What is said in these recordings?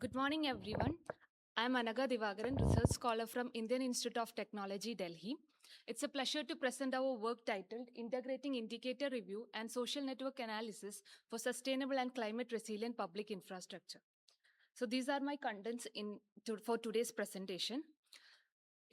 Good morning, everyone. I'm Anagha Divakaran, research scholar from Indian Institute of Technology, Delhi. It's a pleasure to present our work titled Integrating Indicator Review and Social Network Analysis for Sustainable and Climate Resilient Public Infrastructure. So these are my contents for today's presentation.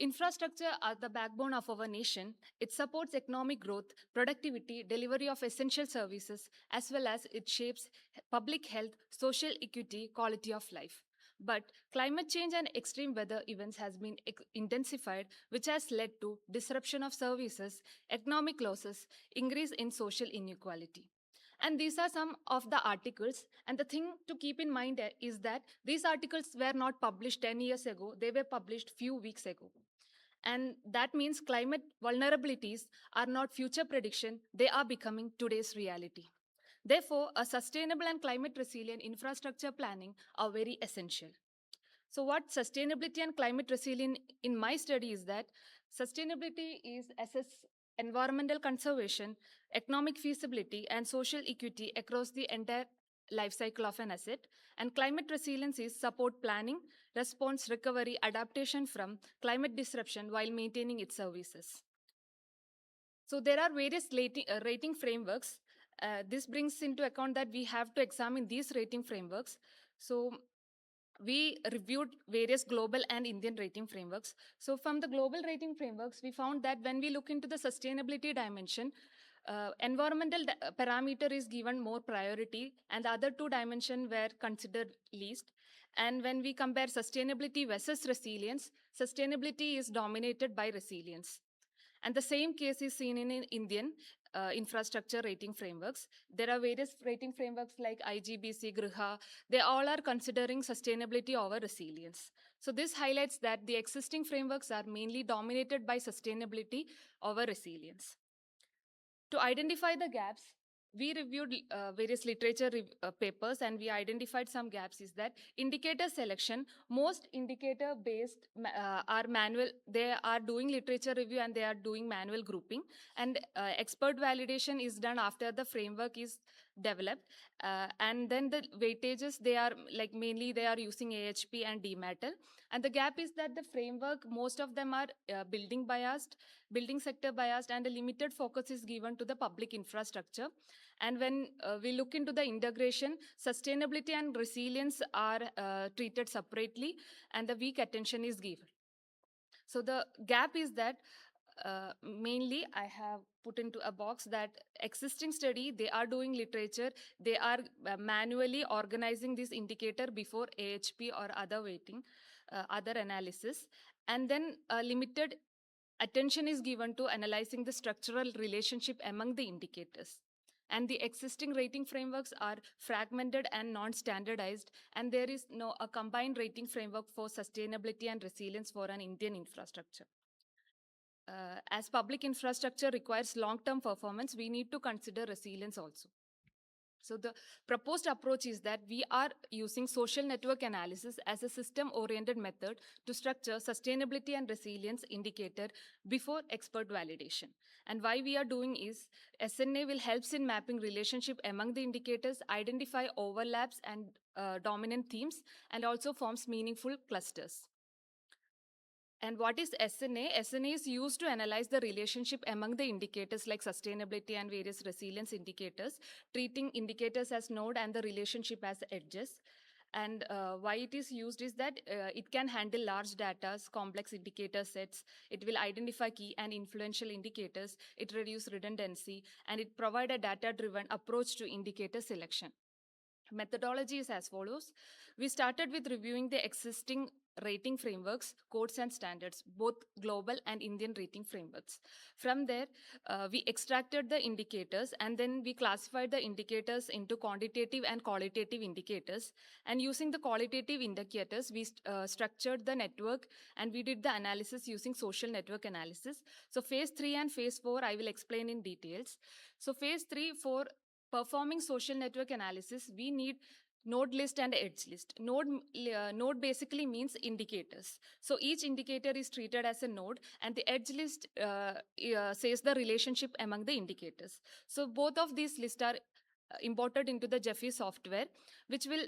Infrastructure are the backbone of our nation. It supports economic growth, productivity, delivery of essential services, as well as it shapes public health, social equity, quality of life. But climate change and extreme weather events has been intensified, which has led to disruption of services, economic losses, increase in social inequality. And these are some of the articles. And the thing to keep in mind is that these articles were not published 10 years ago, they were published few weeks ago. And that means climate vulnerabilities are not future prediction, they are becoming today's reality. Therefore, a sustainable and climate resilient infrastructure planning are very essential. So what sustainability and climate resilience in my study is that sustainability is assess environmental conservation, economic feasibility, and social equity across the entire life cycle of an asset. And climate resilience is support planning, response, recovery, adaptation from climate disruption while maintaining its services. So there are various rating frameworks. This brings into account that we have to examine these rating frameworks. So we reviewed various global and Indian rating frameworks. So from the global rating frameworks, we found that when we look into the sustainability dimension, environmental parameter is given more priority and the other two dimensions were considered least. And when we compare sustainability versus resilience, sustainability is dominated by resilience. And the same case is seen in Indian infrastructure rating frameworks. There are various rating frameworks like IGBC, Griha. They all are considering sustainability over resilience. So this highlights that the existing frameworks are mainly dominated by sustainability over resilience. To identify the gaps, we reviewed various literature papers and we identified some gaps is that indicator selection, most indicator based are manual, they are doing literature review and they are doing manual grouping, and expert validation is done after the framework is developed, and then the weightages, they are like mainly they are using AHP and DMATL, and the gap is that the framework, most of them are building biased, building sector biased, and a limited focus is given to the public infrastructure. And when we look into the integration, sustainability and resilience are treated separately and the weak attention is given. So the gap is that mainly I have put into a box that existing study, they are doing literature, they are manually organizing this indicator before AHP or other weighting, other analysis. And then limited attention is given to analyzing the structural relationship among the indicators. And the existing rating frameworks are fragmented and non-standardized, and there is no a combined rating framework for sustainability and resilience for an Indian infrastructure. As public infrastructure requires long-term performance, we need to consider resilience also. So the proposed approach is that we are using social network analysis as a system-oriented method to structure sustainability and resilience indicator before expert validation. And why we are doing is SNA will helps in mapping relationship among the indicators, identify overlaps and dominant themes, and also forms meaningful clusters. And what is SNA? SNA is used to analyze the relationship among the indicators like sustainability and various resilience indicators, treating indicators as node and the relationship as edges. And why it is used is that it can handle large data, complex indicator sets, it will identify key and influential indicators, it reduces redundancy, and it provide a data-driven approach to indicator selection. Methodology is as follows. We started with reviewing the existing rating frameworks, codes and standards, both global and Indian rating frameworks. From there, we extracted the indicators and then we classified the indicators into quantitative and qualitative indicators. And using the qualitative indicators, we structured the network and we did the analysis using social network analysis. So phase 3 and phase 4, I will explain in details. So phase 3, for performing social network analysis, we need node list and edge list. Node basically means indicators. So each indicator is treated as a node and the edge list says the relationship among the indicators. So both of these lists are imported into the Jeffy software. which will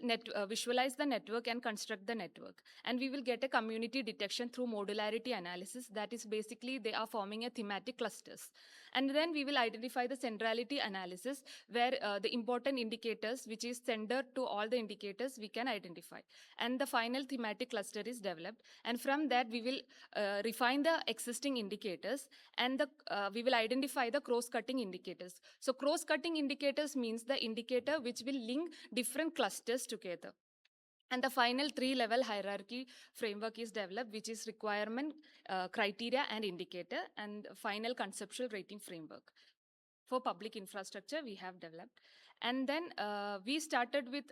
visualize the network and construct the network. And we will get a community detection through modularity analysis. That is basically they are forming a thematic clusters. And then we will identify the centrality analysis where the important indicators, which is center to all the indicators, we can identify. And the final thematic cluster is developed. And from that, we will refine the existing indicators, and we will identify the cross-cutting indicators. So cross-cutting indicators means the indicator which will link different clusters together. And the final three-level hierarchy framework is developed, which is requirement, criteria, and indicator, and final conceptual rating framework. For public infrastructure, we have developed. And then we started with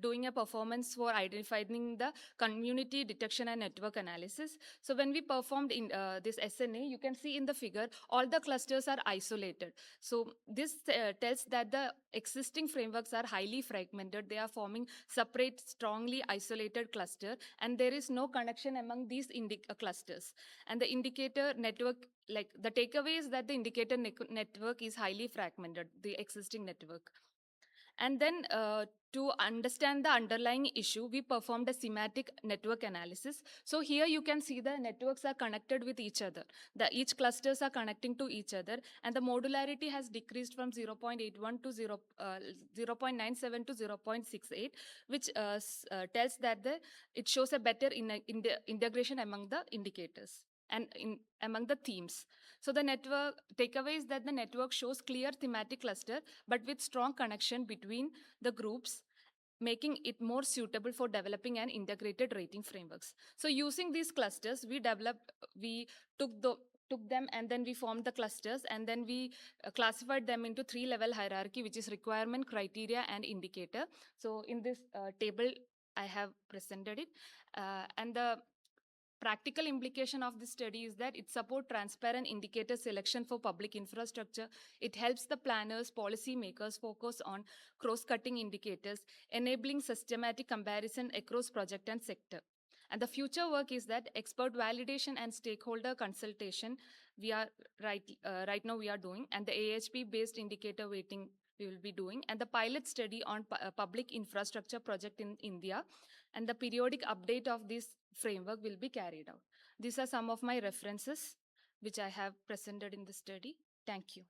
doing a performance for identifying the community detection and network analysis. So when we performed in this SNA, you can see in the figure, all the clusters are isolated. So this tells that the existing frameworks are highly fragmented. They are forming separate, strongly isolated cluster, and there is no connection among these clusters. And the indicator network, like the takeaway is that the indicator network is highly fragmented, the existing network. And then to understand the underlying issue, we performed a semantic network analysis. So here you can see the networks are connected with each other. Each clusters are connecting to each other, and the modularity has decreased from 0.81 to 0.97 to 0.68, which tells that it shows a better integration among the indicators and among the themes. So the network takeaway is that the network shows clear thematic cluster, but with strong connection between the groups, making it more suitable for developing an integrated rating frameworks. So using these clusters, we took them, and then we formed the clusters, and then we classified them into three-level hierarchy, which is requirement, criteria, and indicator. So in this table, I have presented it. And the practical implication of this study is that it supports transparent indicator selection for public infrastructure. It helps the planners, policymakers focus on cross-cutting indicators, enabling systematic comparison across project and sector. And the future work is that expert validation and stakeholder consultation we are right now we are doing, and the AHP-based indicator weighting we will be doing, and the pilot study on public infrastructure project in India, and the periodic update of this framework will be carried out. These are some of my references which I have presented in the study. Thank you.